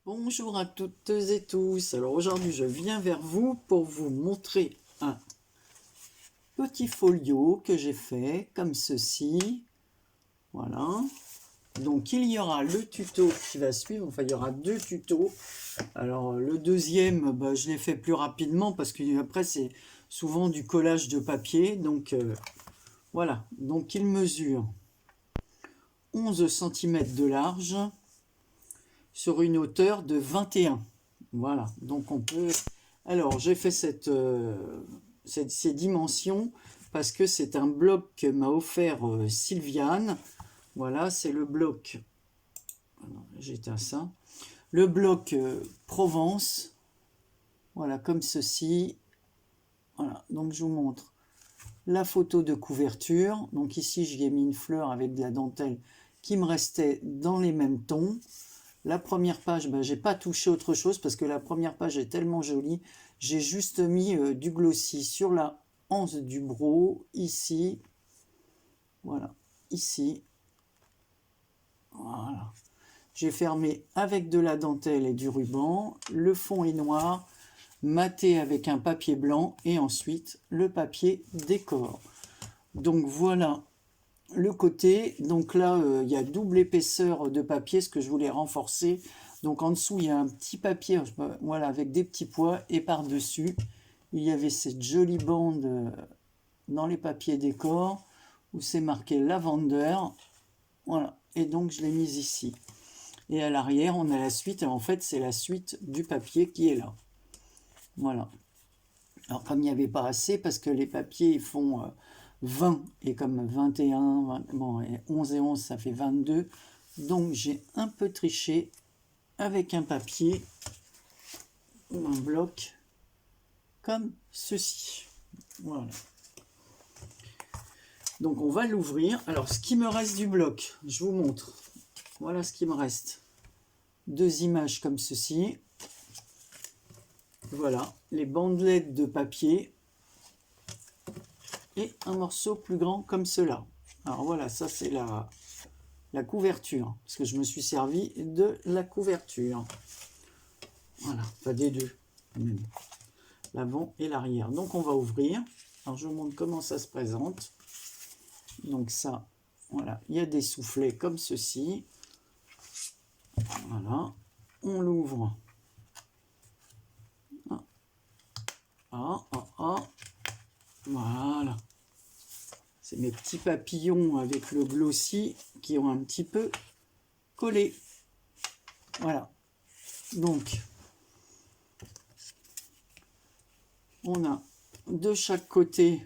Bonjour à toutes et tous. Alors aujourd'hui, je viens vers vous pour vous montrer un petit folio que j'ai fait comme ceci. Voilà. Donc il y aura le tuto qui va suivre. Enfin, il y aura deux tutos. Alors le deuxième, je l'ai fait plus rapidement parce que après c'est souvent du collage de papier. Donc voilà. Donc il mesure 11 cm de large sur une hauteur de 21. Voilà, donc on peut... Alors, j'ai fait ces dimensions parce que c'est un bloc que m'a offert Sylviane. Voilà, c'est le bloc... J'éteins ça. Le bloc Provence. Voilà, comme ceci. Voilà, donc je vous montre la photo de couverture. Donc ici, j'y ai mis une fleur avec de la dentelle qui me restait dans les mêmes tons. La première page, j'ai pas touché autre chose parce que la première page est tellement jolie. J'ai juste mis du glossy sur la anse du bro, ici. Voilà, ici. Voilà. J'ai fermé avec de la dentelle et du ruban. Le fond est noir, maté avec un papier blanc et ensuite le papier décor. Donc voilà le côté. Donc là, il y a double épaisseur de papier, ce que je voulais renforcer. Donc en dessous, il y a un petit papier, voilà, avec des petits pois. Et par-dessus, il y avait cette jolie bande dans les papiers décor où c'est marqué Lavender. Voilà, et donc je l'ai mise ici. Et à l'arrière, on a la suite. Et en fait, c'est la suite du papier qui est là. Voilà. Alors comme il n'y avait pas assez, parce que les papiers ils font 20, et comme 21, 20, bon, et 11 et 11, ça fait 22. Donc j'ai un peu triché avec un papier ou un bloc comme ceci. Voilà. Donc on va l'ouvrir. Alors ce qui me reste du bloc, je vous montre. Voilà ce qui me reste. Deux images comme ceci. Voilà, les bandelettes de papier. Et un morceau plus grand comme cela. Alors voilà, ça c'est la couverture, parce que je me suis servi de la couverture. Voilà, pas des deux, même. L'avant et l'arrière. Donc on va ouvrir. Alors je vous montre comment ça se présente. Donc ça, voilà, il y a des soufflets comme ceci. Voilà, on l'ouvre. Voilà. C'est mes petits papillons avec le glossy qui ont un petit peu collé. Voilà. Donc, on a de chaque côté,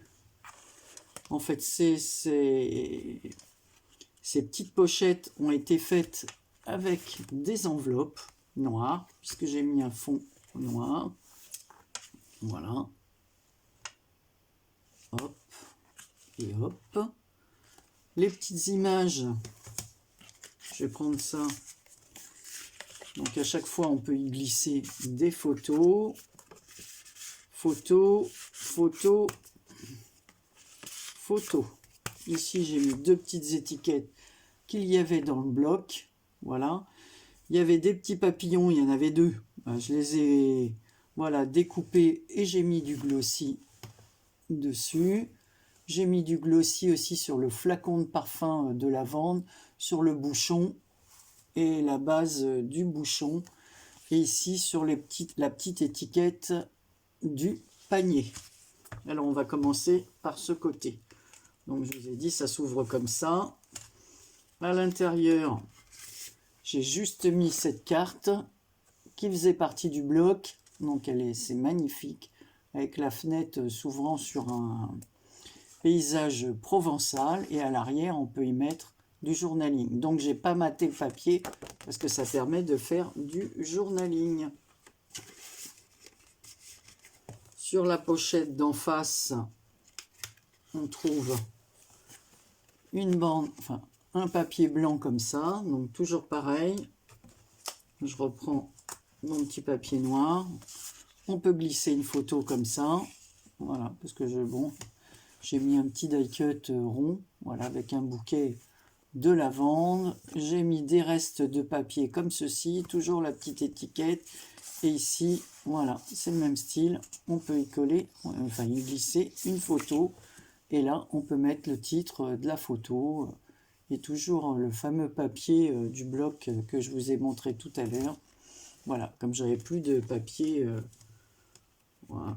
en fait, ces petites pochettes ont été faites avec des enveloppes noires, puisque j'ai mis un fond noir. Voilà. Hop. Et hop. Les petites images, je vais prendre ça. Donc à chaque fois, on peut y glisser des photos. Photos, photos, photos. Ici, j'ai mis deux petites étiquettes qu'il y avait dans le bloc. Voilà. Il y avait des petits papillons, il y en avait deux. Je les ai découpés et j'ai mis du glossy dessus. J'ai mis du glossy aussi sur le flacon de parfum de lavande, sur le bouchon et la base du bouchon. Et ici sur la petite étiquette du panier. Alors on va commencer par ce côté. Donc je vous ai dit, ça s'ouvre comme ça. À l'intérieur, j'ai juste mis cette carte qui faisait partie du bloc. Donc c'est magnifique, avec la fenêtre s'ouvrant sur un paysage provençal. Et à l'arrière, on peut y mettre du journaling. Donc j'ai pas maté le papier parce que ça permet de faire du journaling. Sur la pochette d'en face, on trouve une bande, enfin un papier blanc comme ça, donc toujours pareil. Je reprends mon petit papier noir. On peut glisser une photo comme ça, voilà, parce que J'ai mis un petit die cut rond, voilà, avec un bouquet de lavande. J'ai mis des restes de papier comme ceci, toujours la petite étiquette. Et ici, voilà, c'est le même style. On peut y coller, enfin y glisser une photo. Et là, on peut mettre le titre de la photo. Et toujours le fameux papier du bloc que je vous ai montré tout à l'heure. Voilà, comme j'avais plus de papier, voilà.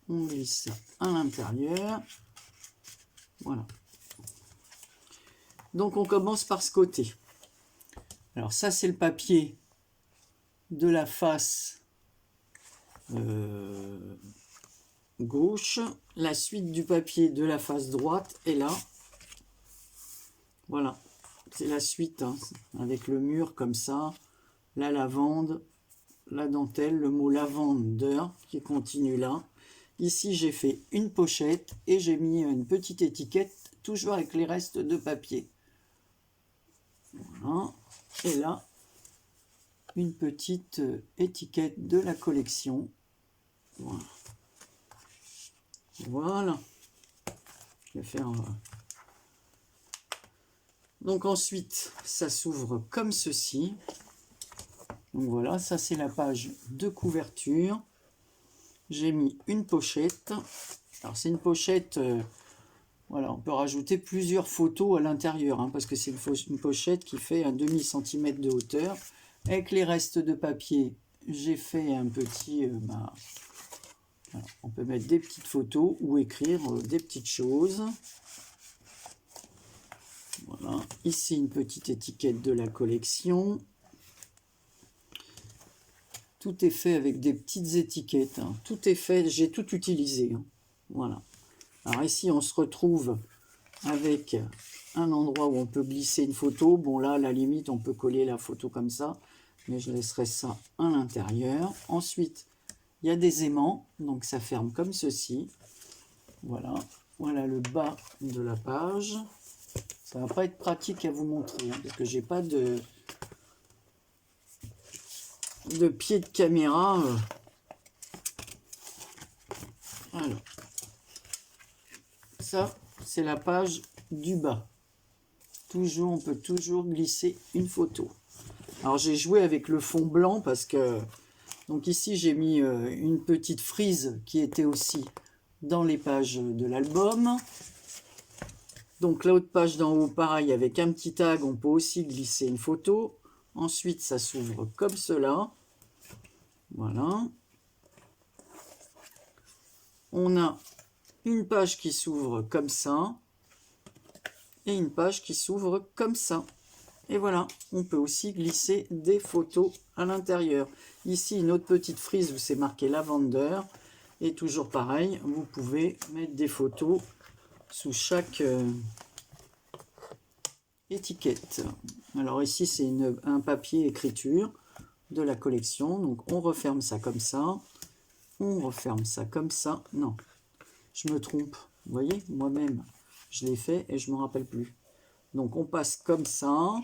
On glisse ça à l'intérieur. Voilà. Donc on commence par ce côté. Alors ça c'est le papier de la face gauche. La suite du papier de la face droite est là. Voilà. C'est la suite, hein, avec le mur comme ça, la lavande, la dentelle, le mot lavandeur qui continue là. Ici, j'ai fait une pochette et j'ai mis une petite étiquette, toujours avec les restes de papier. Voilà. Et là, une petite étiquette de la collection. Voilà. Voilà. Je vais faire... Donc ensuite, ça s'ouvre comme ceci. Donc voilà, ça c'est la page de couverture. J'ai mis une pochette. Alors c'est une pochette, voilà, on peut rajouter plusieurs photos à l'intérieur, hein, parce que c'est une pochette qui fait un demi-centimètre de hauteur. Avec les restes de papier, j'ai fait un petit... voilà, on peut mettre des petites photos ou écrire des petites choses. Voilà, ici une petite étiquette de la collection. Tout est fait avec des petites étiquettes, hein. Tout est fait, j'ai tout utilisé, hein. Voilà. Alors ici on se retrouve avec un endroit où on peut glisser une photo. Bon là à la limite on peut coller la photo comme ça, mais je laisserai ça à l'intérieur. Ensuite il y a des aimants, donc ça ferme comme ceci. Voilà, voilà le bas de la page. Ça va pas être pratique à vous montrer, hein, parce que j'ai pas de pied de caméra. Alors, ça c'est la page du bas. Toujours, on peut toujours glisser une photo. Alors j'ai joué avec le fond blanc parce que, donc ici j'ai mis une petite frise qui était aussi dans les pages de l'album. Donc la haute page d'en haut, pareil, avec un petit tag, on peut aussi glisser une photo. Ensuite ça s'ouvre comme cela. Voilà. On a une page qui s'ouvre comme ça et une page qui s'ouvre comme ça. Et voilà, on peut aussi glisser des photos à l'intérieur. Ici, une autre petite frise où c'est marqué lavandeur. Et toujours pareil, vous pouvez mettre des photos sous chaque étiquette. Alors ici, c'est un papier écriture de la collection. Donc on referme ça comme ça. On referme ça comme ça. Non, je me trompe. Vous voyez, moi-même, je l'ai fait et je ne me rappelle plus. Donc on passe comme ça.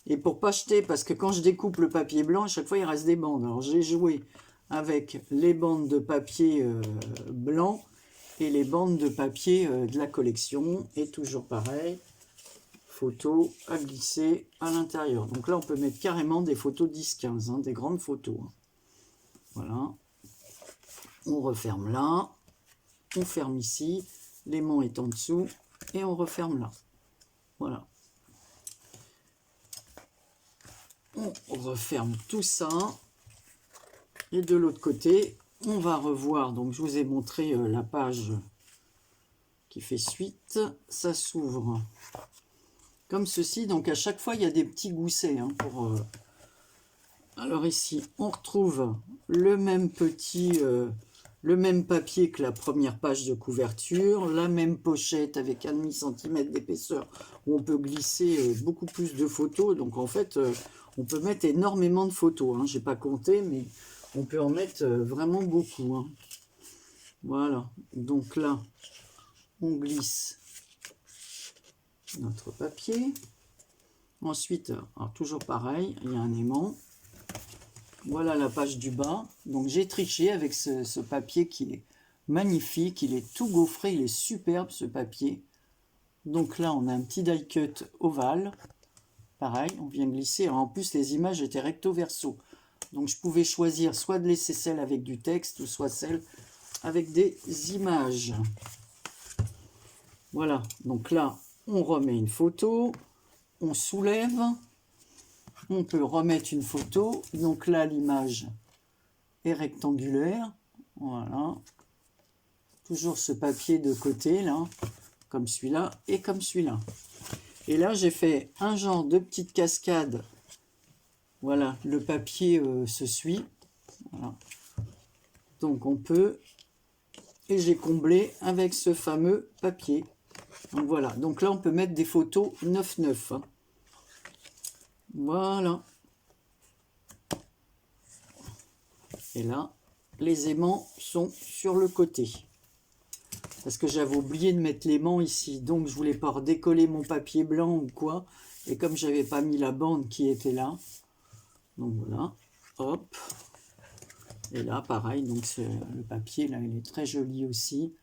Et pour pas jeter, parce que quand je découpe le papier blanc, à chaque fois il reste des bandes. Alors j'ai joué avec les bandes de papier blanc et les bandes de papier de la collection. Et toujours pareil, photos à glisser à l'intérieur. Donc là on peut mettre carrément des photos 10-15, hein, des grandes photos. Hein. Voilà. On referme là. On ferme ici. L'aimant est en dessous. Et on referme là. Voilà. On referme tout ça. Et de l'autre côté, on va revoir. Donc, je vous ai montré la page qui fait suite. Ça s'ouvre comme ceci. Donc, à chaque fois, il y a des petits goussets. Hein, Alors ici, on retrouve le même le même papier que la première page de couverture, la même pochette avec 1,5 cm d'épaisseur où on peut glisser beaucoup plus de photos. Donc en fait, on peut mettre énormément de photos. Hein. Je n'ai pas compté, mais on peut en mettre vraiment beaucoup. Hein. Voilà. Donc là, on glisse notre papier. Ensuite, alors toujours pareil, il y a un aimant. Voilà la page du bas. Donc j'ai triché avec ce papier qui est magnifique. Il est tout gaufré, il est superbe ce papier. Donc là, on a un petit die cut ovale. Pareil, on vient glisser. Alors, en plus, les images étaient recto verso. Donc je pouvais choisir soit de laisser celle avec du texte, ou soit celle avec des images. Voilà, donc là, on remet une photo, on soulève, on peut remettre une photo. Donc là, l'image est rectangulaire. Voilà. Toujours ce papier de côté, là, comme celui-là et comme celui-là. Et là, j'ai fait un genre de petite cascade. Voilà, le papier se suit. Voilà. Donc on peut... Et j'ai comblé avec ce fameux papier. Donc voilà, donc là on peut mettre des photos 9-9. Voilà. Et là, les aimants sont sur le côté. Parce que j'avais oublié de mettre l'aimant ici. Donc je voulais pas redécoller mon papier blanc ou quoi. Et comme j'avais pas mis la bande qui était là. Donc voilà, hop. Et là, pareil, donc le papier, là, il est très joli aussi.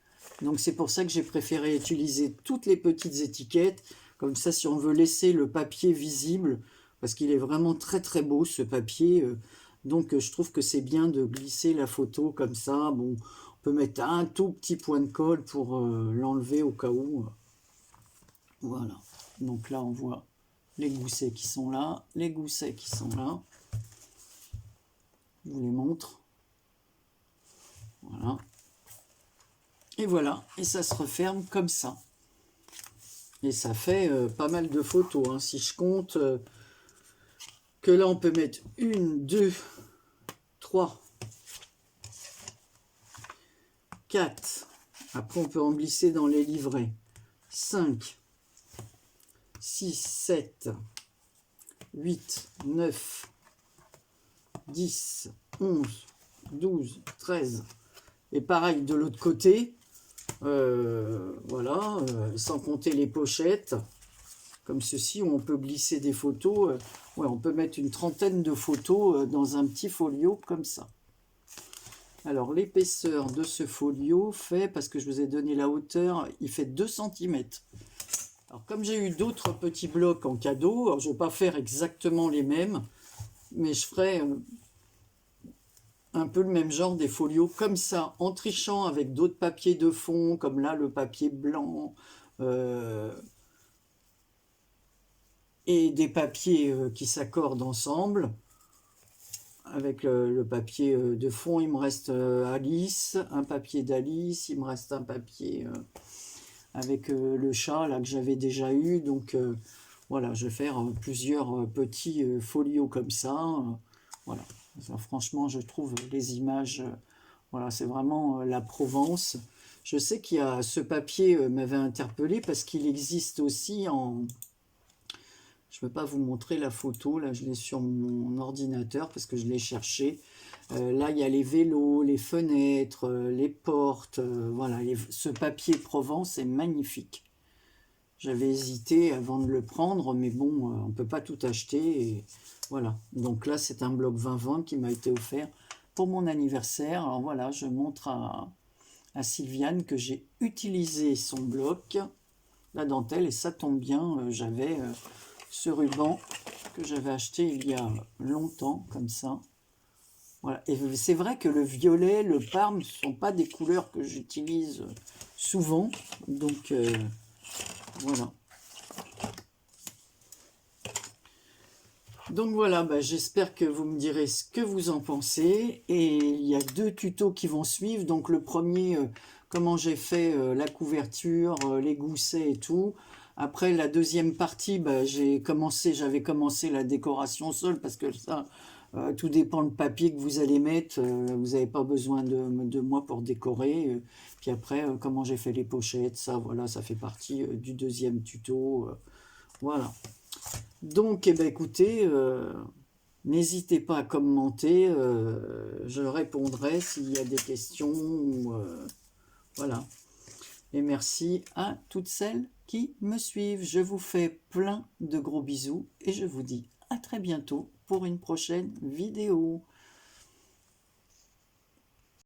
Donc c'est pour ça que j'ai préféré utiliser toutes les petites étiquettes. Comme ça, si on veut laisser le papier visible, parce qu'il est vraiment très très beau ce papier. Donc je trouve que c'est bien de glisser la photo comme ça. Bon, on peut mettre un tout petit point de colle pour l'enlever au cas où. Voilà. Donc là, on voit les goussets qui sont là, les goussets qui sont là. Je vous les montre. Voilà. Et voilà, et ça se referme comme ça. Et ça fait pas mal de photos. Hein. Si je compte que là, on peut mettre 1, 2, 3, 4. Après, on peut en glisser dans les livrets. 5, 6, 7, 8, 9, 10, 11, 12, 13. Et pareil de l'autre côté, voilà, sans compter les pochettes, comme ceci, où on peut glisser des photos. Ouais, on peut mettre une trentaine de photos dans un petit folio comme ça. Alors l'épaisseur de ce folio fait, parce que je vous ai donné la hauteur, il fait 2 cm. Alors comme j'ai eu d'autres petits blocs en cadeau, alors je ne vais pas faire exactement les mêmes, mais je ferai... un peu le même genre des folios comme ça, en trichant avec d'autres papiers de fond, comme là le papier blanc, et des papiers qui s'accordent ensemble. Avec le papier de fond, il me reste Alice, un papier d'Alice, il me reste un papier avec le chat là que j'avais déjà eu. Donc voilà, je vais faire plusieurs petits folios comme ça. Voilà. Ça, franchement, je trouve les images, voilà, c'est vraiment la Provence. Je sais qu'il y a ce papier m'avait interpellé parce qu'il existe aussi en... Je ne peux pas vous montrer la photo, là je l'ai sur mon ordinateur parce que je l'ai cherché. Là il y a les vélos, les fenêtres, les portes, voilà, ce papier Provence est magnifique. J'avais hésité avant de le prendre, mais bon, on ne peut pas tout acheter. Et voilà, donc là c'est un bloc 20-20 qui m'a été offert pour mon anniversaire. Alors voilà, je montre à Sylviane que j'ai utilisé son bloc, la dentelle, et ça tombe bien, j'avais ce ruban que j'avais acheté il y a longtemps, comme ça. Voilà, et c'est vrai que le violet, le parme, ne sont pas des couleurs que j'utilise souvent, donc voilà. Donc voilà, bah, j'espère que vous me direz ce que vous en pensez. Et il y a 2 tutos qui vont suivre. Donc le premier, comment j'ai fait la couverture, les goussets et tout. Après la deuxième partie, bah, j'avais commencé la décoration seule parce que ça, tout dépend le papier que vous allez mettre. Vous n'avez pas besoin de moi pour décorer. Puis après, comment j'ai fait les pochettes, ça, voilà, ça fait partie du deuxième tuto. Voilà. Donc, eh ben, écoutez, n'hésitez pas à commenter, je répondrai s'il y a des questions. Voilà. Et merci à toutes celles qui me suivent. Je vous fais plein de gros bisous et je vous dis à très bientôt pour une prochaine vidéo.